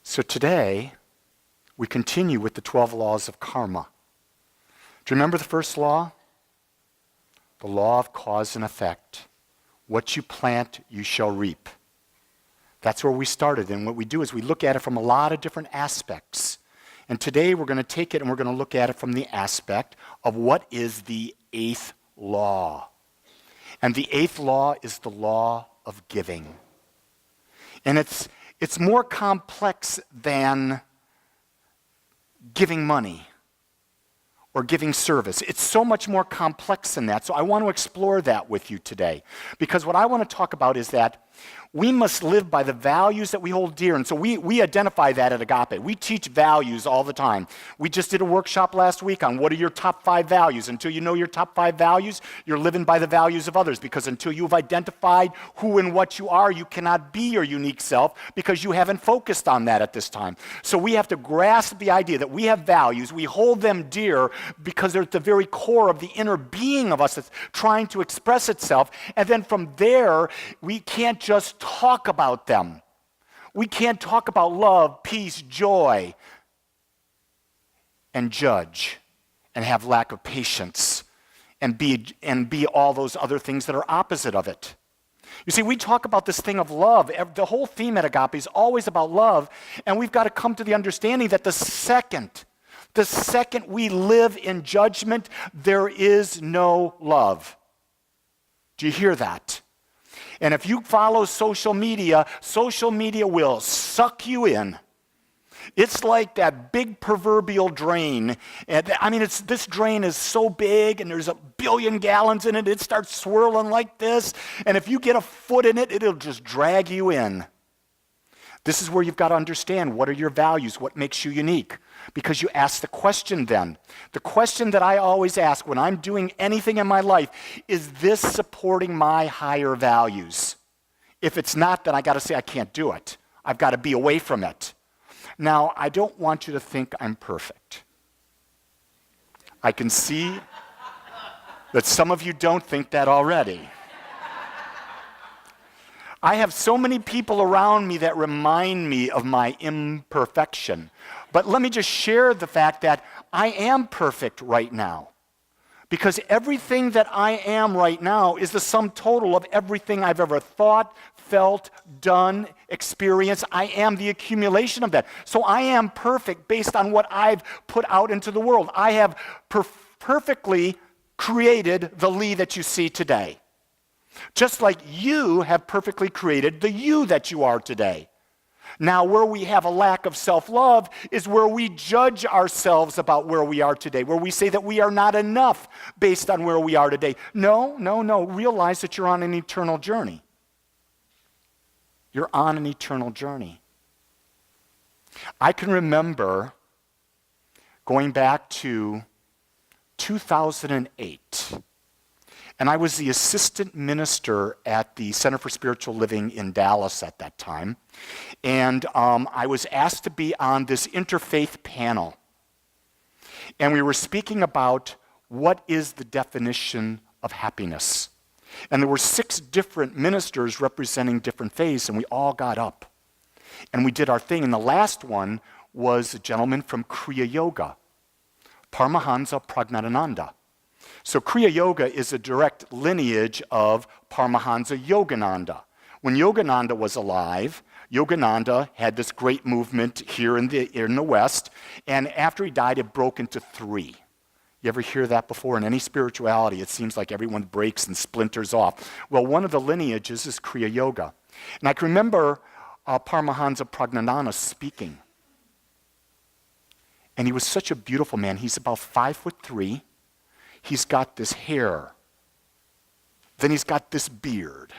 So today, we continue with the 12 laws of karma. Do you remember the first law? The law of cause and effect. What you plant, you shall reap. That's where we started, and what we do is we look at it from a lot of different aspects. And today we're going to take it and we're going to look at it from the aspect of what is the 8th law. And the 8th law is the law of giving. And it's more complex than giving money or giving service. It's so much more complex than that. So I want to explore that with you today. Because what I want to talk about is that we must live by the values that we hold dear. And so we identify that at Agape. We teach values all the time. We just did a workshop last week on what are your top 5 values. Until you know your top 5 values, you're living by the values of others. Because until you've identified who and what you are, you cannot be your unique self because you haven't focused on that at this time. So we have to grasp the idea that we have values. We hold them dear because they're at the very core of the inner being of us that's trying to express itself. And then from there, we can't just talk about them. We can't talk about love, peace, joy, and judge, and have lack of patience, and be all those other things that are opposite of it. You see, we talk about this thing of love. The whole theme at Agape is always about love, and we've got to come to the understanding that the second we live in judgment, there is no love. Do you hear that? And if you follow social media will suck you in. It's like that big proverbial drain. And I mean, this drain is so big and there's 1 billion gallons in it. It starts swirling like this. And if you get a foot in it, it'll just drag you in. This is where you've got to understand what are your values, what makes you unique. Because you ask the question then. The question that I always ask when I'm doing anything in my life, is this supporting my higher values? If it's not, then I got to say I can't do it. I've got to be away from it. Now, I don't want you to think I'm perfect. I can see that some of you don't think that already. I have so many people around me that remind me of my imperfection. But let me just share the fact that I am perfect right now. Because everything that I am right now is the sum total of everything I've ever thought, felt, done, experienced. I am the accumulation of that. So I am perfect based on what I've put out into the world. I have perfectly created the Lee that you see today. Just like you have perfectly created the you that you are today. Now, where we have a lack of self-love is where we judge ourselves about where we are today, where we say that we are not enough based on where we are today. No. Realize that you're on an eternal journey. You're on an eternal journey. I can remember going back to 2008. And I was the assistant minister at the Center for Spiritual Living in Dallas at that time. And I was asked to be on this interfaith panel. And we were speaking about what is the definition of happiness. And there were 6 different ministers representing different faiths, and we all got up. And we did our thing. And the last one was a gentleman from Kriya Yoga, Paramahansa Prajnatananda. So Kriya Yoga is a direct lineage of Paramahansa Yogananda. When Yogananda was alive, Yogananda had this great movement here in the West, and after he died, it broke into 3. You ever hear that before? In any spirituality, it seems like everyone breaks and splinters off. Well, one of the lineages is Kriya Yoga. And I can remember Paramahansa Prajnatananda speaking. And he was such a beautiful man. He's about 5'3". He's got this hair. Then he's got this beard.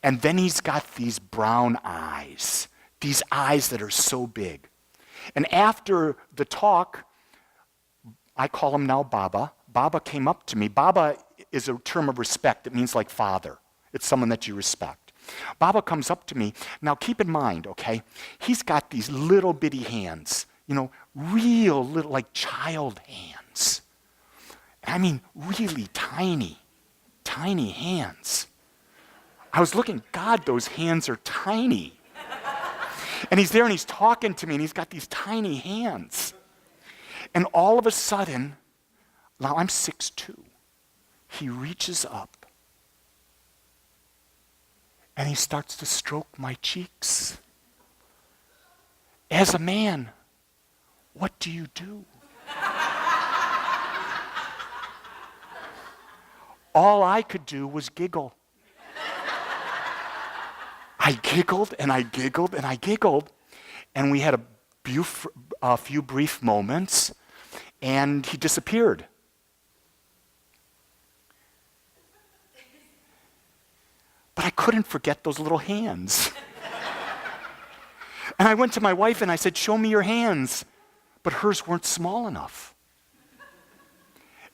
And then he's got these brown eyes. These eyes that are so big. And after the talk, I call him now Baba. Baba came up to me. Baba is a term of respect. It means like father. It's someone that you respect. Baba comes up to me. Now keep in mind, okay, he's got these little bitty hands. Real little, like child hands. I mean, really tiny hands. I was looking, God, those hands are tiny. And he's there and he's talking to me and he's got these tiny hands. And all of a sudden, now I'm 6'2". He reaches up and he starts to stroke my cheeks. As a man, what do you do? All I could do was giggle. I giggled and I giggled and I giggled, and we had a few brief moments, and he disappeared. But I couldn't forget those little hands. And I went to my wife and I said, "Show me your hands." But hers weren't small enough.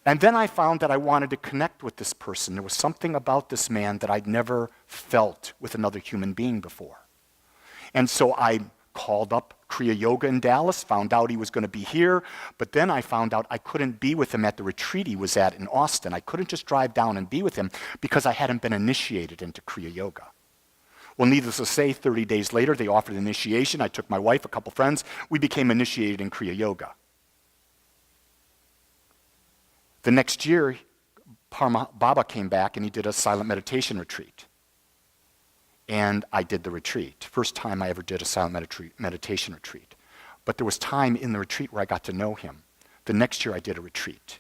And then I found that I wanted to connect with this person. There was something about this man that I'd never felt with another human being before. And so I called up Kriya Yoga in Dallas, found out he was going to be here, but then I found out I couldn't be with him at the retreat he was at in Austin. I couldn't just drive down and be with him because I hadn't been initiated into Kriya Yoga. Well, needless to say, 30 days later, they offered initiation. I took my wife, a couple friends. We became initiated in Kriya Yoga. The next year, Parama Baba came back and he did a silent meditation retreat. And I did the retreat. First time I ever did a silent meditation retreat. But there was time in the retreat where I got to know him. The next year I did a retreat.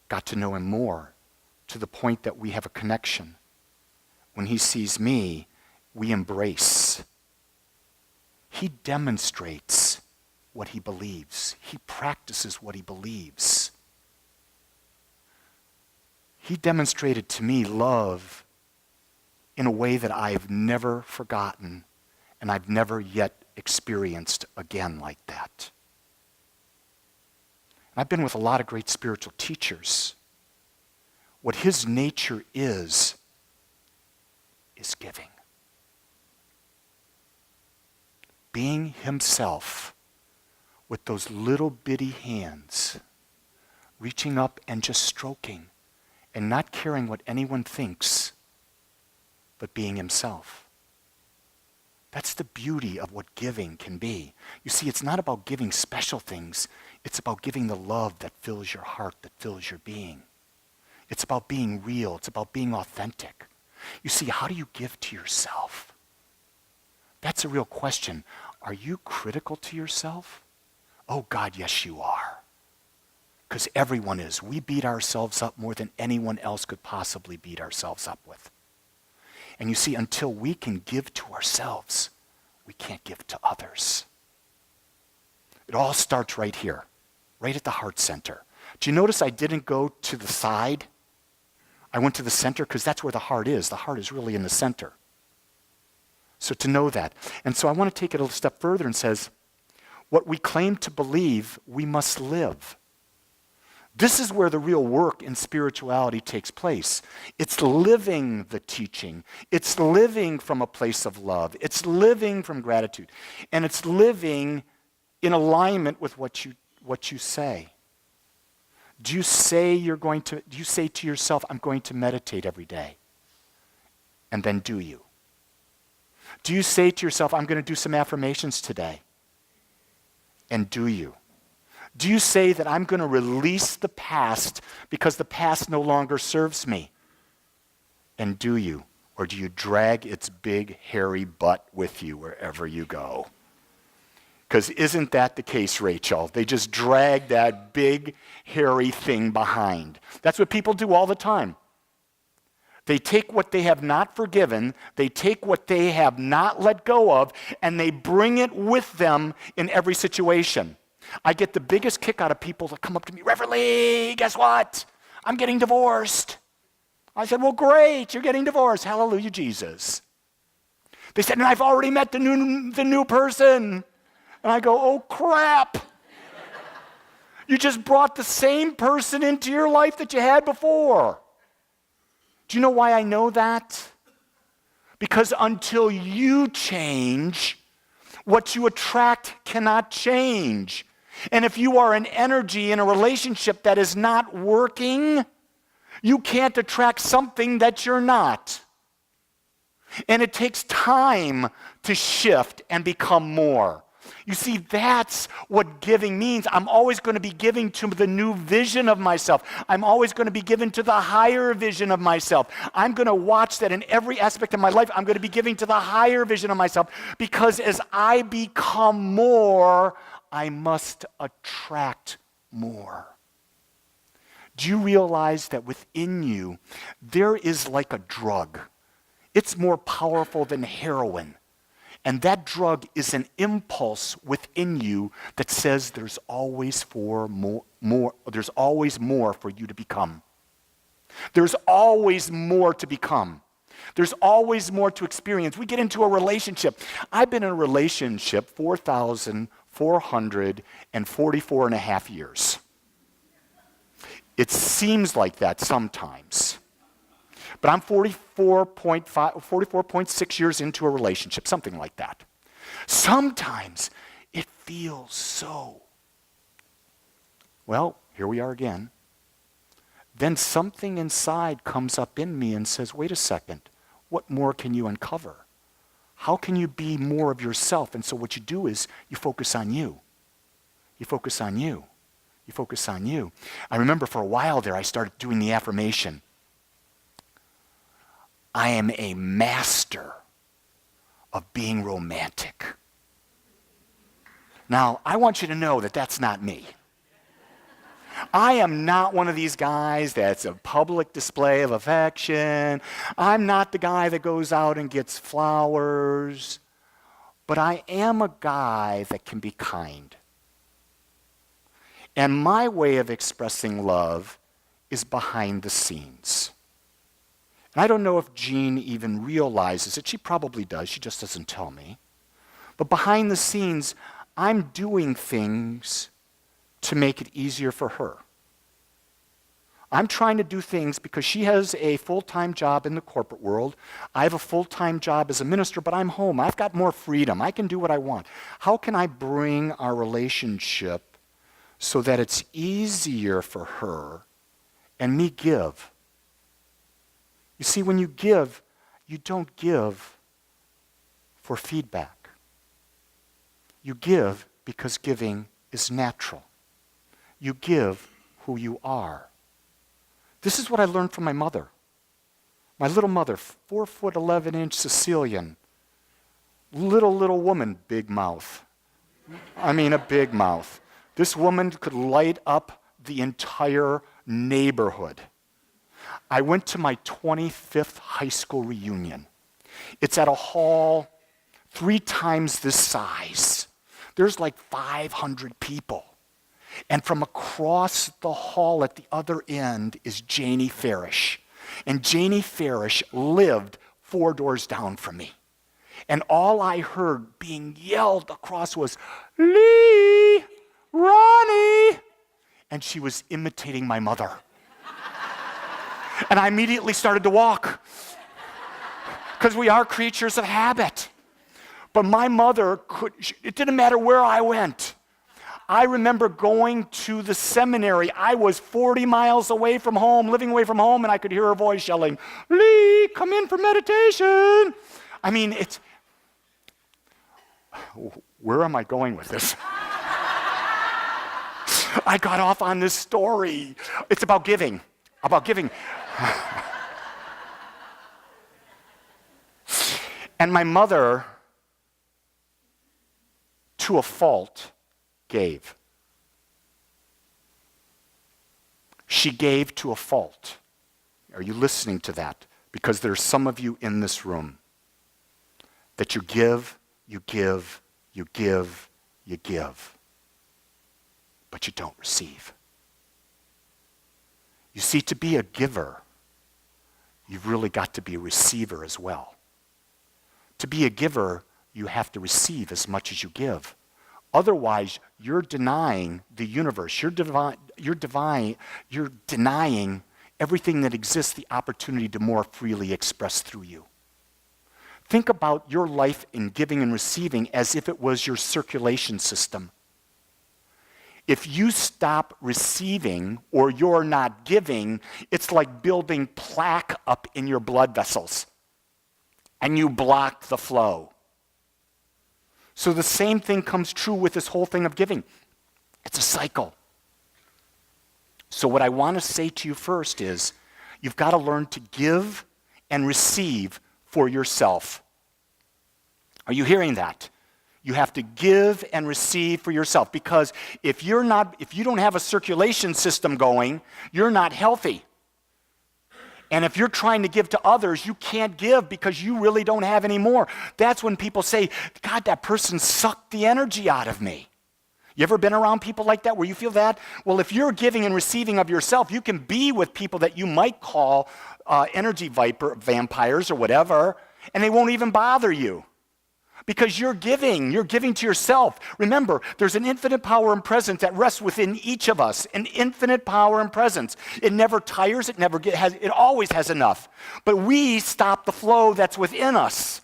Got to know him more, to the point that we have a connection. When he sees me, we embrace. He demonstrates what he believes. He practices what he believes. He demonstrated to me love in a way that I've never forgotten and I've never yet experienced again like that. I've been with a lot of great spiritual teachers. What his nature is giving. Being himself with those little bitty hands, reaching up and just stroking and not caring what anyone thinks, but being himself. That's the beauty of what giving can be. You see, it's not about giving special things. It's about giving the love that fills your heart, that fills your being. It's about being real. It's about being authentic. You see, how do you give to yourself? That's a real question. Are you critical to yourself? Oh God, yes you are. Because everyone is. We beat ourselves up more than anyone else could possibly beat ourselves up with. And you see, until we can give to ourselves, we can't give to others. It all starts right here, right at the heart center. Do you notice I didn't go to the side? I went to the center because that's where the heart is. The heart is really in the center. So to know that. And so I want to take it a step further and says, what we claim to believe, we must live. This is where the real work in spirituality takes place. It's living the teaching. It's living from a place of love. It's living from gratitude. And it's living in alignment with what you say. Do you say to yourself, I'm going to meditate every day? And then do you? Do you say to yourself, I'm going to do some affirmations today? And do you? Do you say that I'm going to release the past because the past no longer serves me? And do you? Or do you drag its big, hairy butt with you wherever you go? Because isn't that the case, Rachel? They just drag that big, hairy thing behind. That's what people do all the time. They take what they have not forgiven, they take what they have not let go of, and they bring it with them in every situation. I get the biggest kick out of people that come up to me, Rev Lee, guess what? I'm getting divorced. I said, well, great, you're getting divorced. Hallelujah, Jesus. They said, and I've already met the new person. And I go, oh, crap. You just brought the same person into your life that you had before. Do you know why I know that? Because until you change, what you attract cannot change. And if you are an energy in a relationship that is not working, you can't attract something that you're not. And it takes time to shift and become more. You see, that's what giving means. I'm always going to be giving to the new vision of myself. I'm always going to be giving to the higher vision of myself. I'm going to watch that in every aspect of my life. I'm going to be giving to the higher vision of myself, because as I become more, I must attract more. Do you realize that within you, there is like a drug? It's more powerful than heroin. And that drug is an impulse within you that says there's always there's always more for you to become. There's always more to become. There's always more to experience. We get into a relationship. I've been in a relationship 4,444 and a half years. It seems like that sometimes. But I'm 44.6 years into a relationship, something like that. Sometimes it feels so. Well, here we are again. Then something inside comes up in me and says, wait a second, what more can you uncover? How can you be more of yourself? And so what you do is you focus on you. You focus on you. You focus on you. I remember for a while there, I started doing the affirmation. I am a master of being romantic. Now, I want you to know that that's not me. I am not one of these guys that's a public display of affection. I'm not the guy that goes out and gets flowers. But I am a guy that can be kind. And my way of expressing love is behind the scenes. And I don't know if Jean even realizes it. She probably does. She just doesn't tell me. But behind the scenes, I'm doing things to make it easier for her. I'm trying to do things because she has a full-time job in the corporate world. I have a full-time job as a minister, but I'm home. I've got more freedom. I can do what I want. How can I bring our relationship so that it's easier for her and me give? You see, when you give, you don't give for feedback. You give because giving is natural. You give who you are. This is what I learned from my mother. My little mother, 4'11" Sicilian, little woman, big mouth. I mean, a big mouth. This woman could light up the entire neighborhood. I went to my 25th high school reunion. It's at a hall 3 times this size. There's like 500 people. And from across the hall at the other end is Janie Farish. And Janie Farish lived 4 doors down from me. And all I heard being yelled across was, Lee, Ronnie. And she was imitating my mother. And I immediately started to walk, because we are creatures of habit. But my mother it didn't matter where I went. I remember going to the seminary. I was 40 miles away from home, living away from home, and I could hear her voice yelling, Lee, come in for meditation. I mean, where am I going with this? I got off on this story. It's about giving. And my mother, to a fault, gave. She gave to a fault. Are you listening to that? Because there's some of you in this room that you give, but you don't receive. You see, to be a giver, you've really got to be a receiver as well. To be a giver, you have to receive as much as you give. Otherwise, you're denying the universe. You're denying everything that exists the opportunity to more freely express through you. Think about your life in giving and receiving as if it was your circulation system. If you stop receiving or you're not giving, it's like building plaque up in your blood vessels. and you block the flow. So the same thing comes true with this whole thing of giving. It's a cycle. So what I want to say to you first is, you've got to learn to give and receive for yourself. Are you hearing that? You have to give and receive for yourself, because if you don't have a circulation system going, you're not healthy. And if you're trying to give to others, you can't give because you really don't have any more. That's when people say, God, that person sucked the energy out of me. You ever been around people like that where you feel that? Well, if you're giving and receiving of yourself, you can be with people that you might call energy vampires or whatever, and they won't even bother you. Because you're giving to yourself. Remember, there's an infinite power and presence that rests within each of us. An infinite power and presence. It never tires, it always has enough. But we stop the flow that's within us.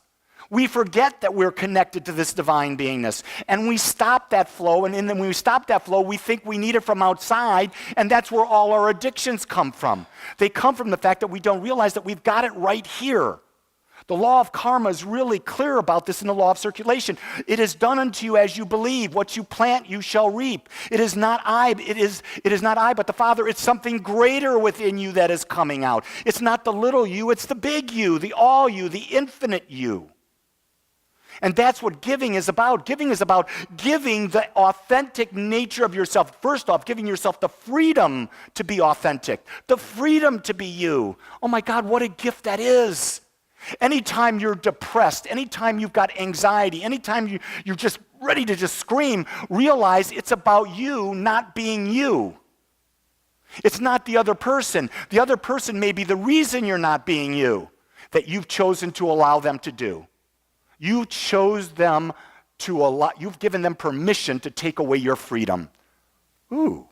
We forget that we're connected to this divine beingness. And we stop that flow, and then when we stop that flow, we think we need it from outside, and that's where all our addictions come from. They come from the fact that we don't realize that we've got it right here. The law of karma is really clear about this in the law of circulation. It is done unto you as you believe. What you plant, you shall reap. It is not I, but the Father. It's something greater within you that is coming out. It's not the little you, it's the big you, the all you, the infinite you. And that's what giving is about. Giving is about giving the authentic nature of yourself. First off, giving yourself the freedom to be authentic, the freedom to be you. Oh my God, what a gift that is. Anytime you're depressed, anytime you've got anxiety, anytime you're just ready to just scream, realize it's about you not being you. It's not the other person. The other person may be the reason you're not being you, that you've chosen to allow them to do. You chose them to allow, you've given them permission to take away your freedom. Ooh,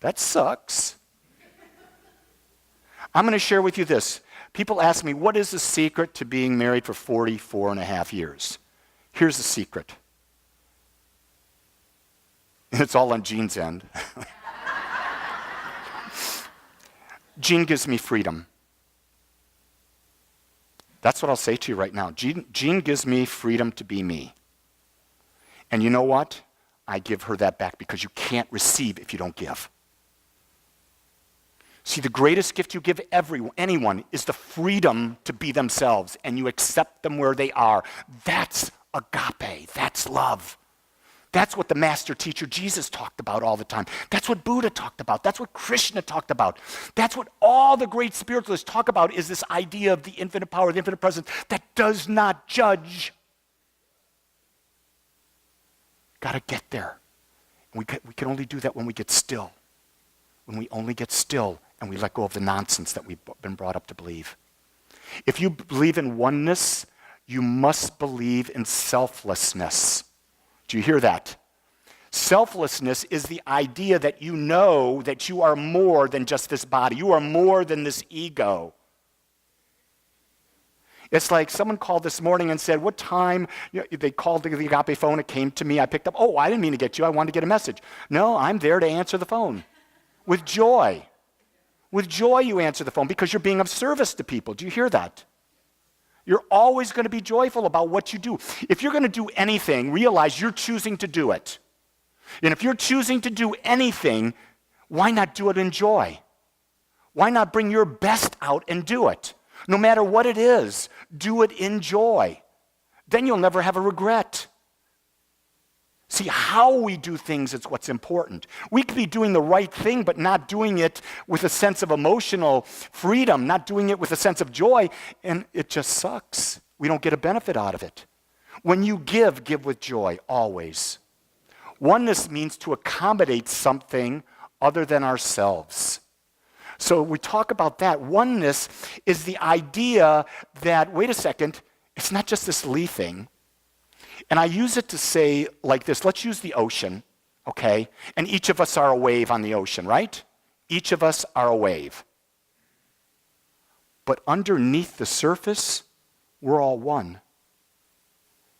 that sucks. I'm going to share with you this. People ask me, what is the secret to being married for 44 and a half years? Here's the secret. And it's all on Jean's end. Jean gives me freedom. That's what I'll say to you right now. Jean gives me freedom to be me. And you know what? I give her that back, because you can't receive if you don't give. See, the greatest gift you give anyone is the freedom to be themselves, and you accept them where they are. That's agape. That's love. That's what the master teacher Jesus talked about all the time. That's what Buddha talked about. That's what Krishna talked about. That's what all the great spiritualists talk about, is this idea of the infinite power, the infinite presence that does not judge. Got to get there. And we can only do that when we get still. When we only get still and we let go of the nonsense that we've been brought up to believe. If you believe in oneness, you must believe in selflessness. Do you hear that? Selflessness is the idea that you know that you are more than just this body. You are more than this ego. It's like someone called this morning and said, what time? They called the Agape phone. It came to me. I picked up. Oh, I didn't mean to get you. I wanted to get a message. No, I'm there to answer the phone. With joy. With joy you answer the phone, because you're being of service to people. Do you hear that? You're always going to be joyful about what you do. If you're going to do anything, realize you're choosing to do it. And if you're choosing to do anything, why not do it in joy? Why not bring your best out and do it? No matter what it is, do it in joy. Then you'll never have a regret. See, how we do things is what's important. We could be doing the right thing, but not doing it with a sense of emotional freedom, not doing it with a sense of joy, and it just sucks. We don't get a benefit out of it. When you give with joy, always. Oneness means to accommodate something other than ourselves. So we talk about that. Oneness is the idea that, wait a second, it's not just this Lee thing. And I use it to say like this, let's use the ocean, okay? And each of us are a wave on the ocean, right? Each of us are a wave. But underneath the surface, we're all one.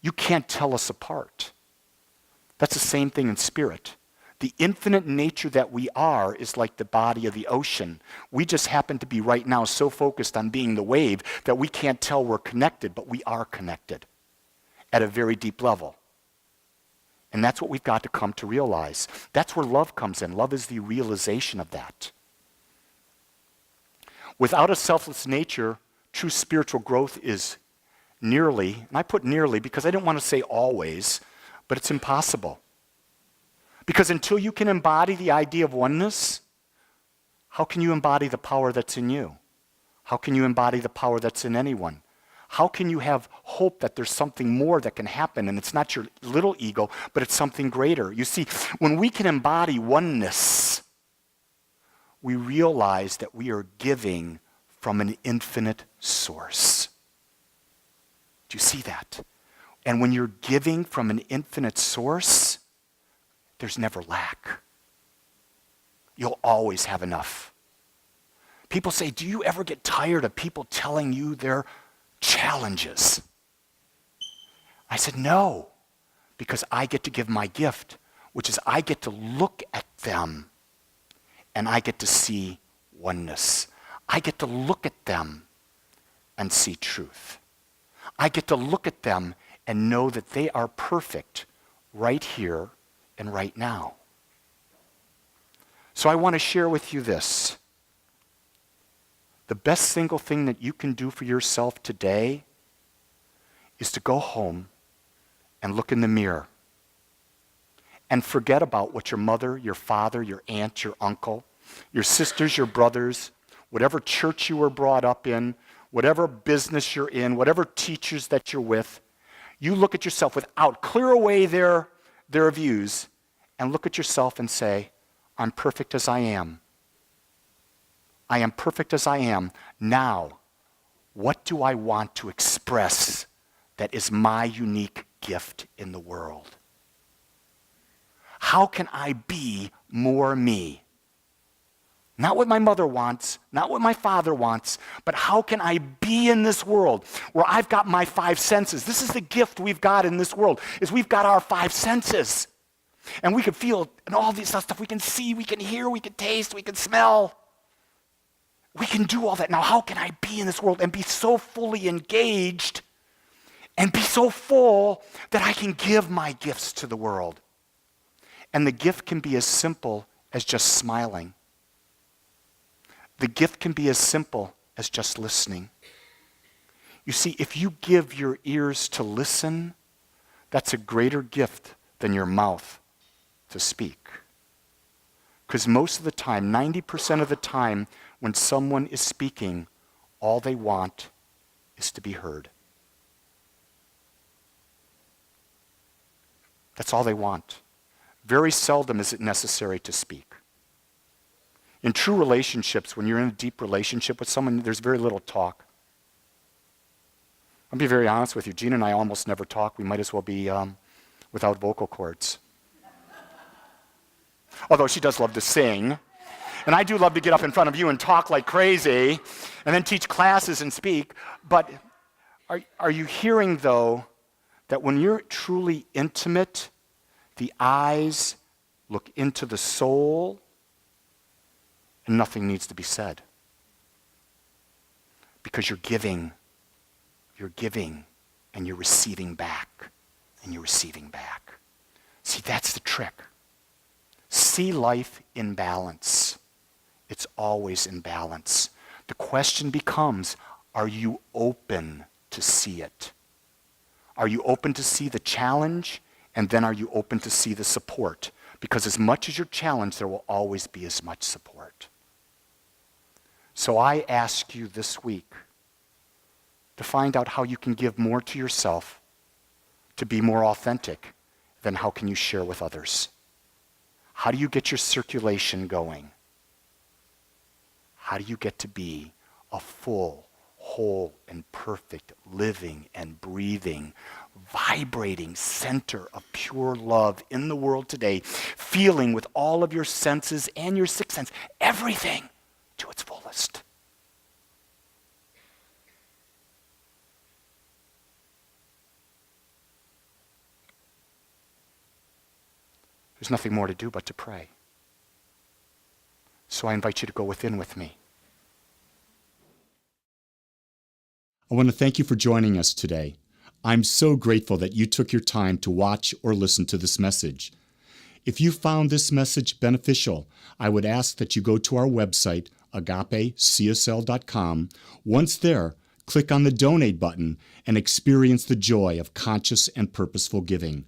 You can't tell us apart. That's the same thing in spirit. The infinite nature that we are is like the body of the ocean. We just happen to be right now so focused on being the wave that we can't tell we're connected, but we are connected at a very deep level. And that's what we've got to come to realize. That's where love comes in. Love is the realization of that. Without a selfless nature, true spiritual growth is nearly, and I put nearly because I didn't want to say always, but it's impossible. Because until you can embody the idea of oneness, how can you embody the power that's in you? How can you embody the power that's in anyone? How can you have hope that there's something more that can happen and it's not your little ego, but it's something greater? You see, when we can embody oneness, we realize that we are giving from an infinite source. Do you see that? And when you're giving from an infinite source, there's never lack. You'll always have enough. People say, do you ever get tired of people telling you their challenges? I said, no, because I get to give my gift, which is I get to look at them and I get to see oneness. I get to look at them and see truth. I get to look at them and know that they are perfect right here and right now. So I want to share with you this. The best single thing that you can do for yourself today is to go home and look in the mirror and forget about what your mother, your father, your aunt, your uncle, your sisters, your brothers, whatever church you were brought up in, whatever business you're in, whatever teachers that you're with. You look at yourself clear away their views and look at yourself and say, I'm perfect as I am. I am perfect as I am. Now, what do I want to express that is my unique gift in the world? How can I be more me? Not what my mother wants, not what my father wants, but how can I be in this world where I've got my five senses? This is the gift we've got in this world, is we've got our five senses. And we can feel and all this stuff. We can see, we can hear, we can taste, we can smell. We can do all that. Now, how can I be in this world and be so fully engaged and be so full that I can give my gifts to the world? And the gift can be as simple as just smiling. The gift can be as simple as just listening. You see, if you give your ears to listen, that's a greater gift than your mouth to speak. Because most of the time, 90% of the time, when someone is speaking, all they want is to be heard. That's all they want. Very seldom is it necessary to speak. In true relationships, when you're in a deep relationship with someone, there's very little talk. I'll be very honest with you. Gina and I almost never talk. We might as well be without vocal cords. Although she does love to sing. And I do love to get up in front of you and talk like crazy and then teach classes and speak. But are you hearing, though, that when you're truly intimate, the eyes look into the soul and nothing needs to be said? Because you're giving, and you're receiving back, and you're receiving back. See, that's the trick. See life in balance. It's always in balance. The question becomes, are you open to see it? Are you open to see the challenge? And then are you open to see the support? Because as much as you're challenged, there will always be as much support. So I ask you this week to find out how you can give more to yourself, to be more authentic, then how can you share with others? How do you get your circulation going? How do you get to be a full, whole, and perfect, living and breathing, vibrating center of pure love in the world today, feeling with all of your senses and your sixth sense, everything to its fullest? There's nothing more to do but to pray. So I invite you to go within with me. I want to thank you for joining us today. I'm so grateful that you took your time to watch or listen to this message. If you found this message beneficial, I would ask that you go to our website, agapecsl.com. Once there, click on the donate button and experience the joy of conscious and purposeful giving.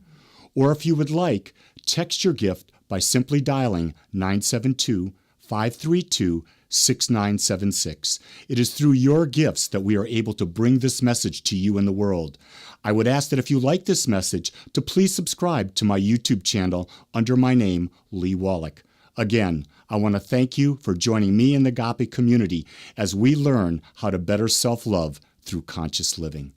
Or if you would like, text your gift by simply dialing 972-532-6976. It is through your gifts that we are able to bring this message to you in the world. I would ask that if you like this message, to please subscribe to my YouTube channel under my name, Lee Wolak. Again, I want to thank you for joining me in the Agape community as we learn how to better self-love through conscious living.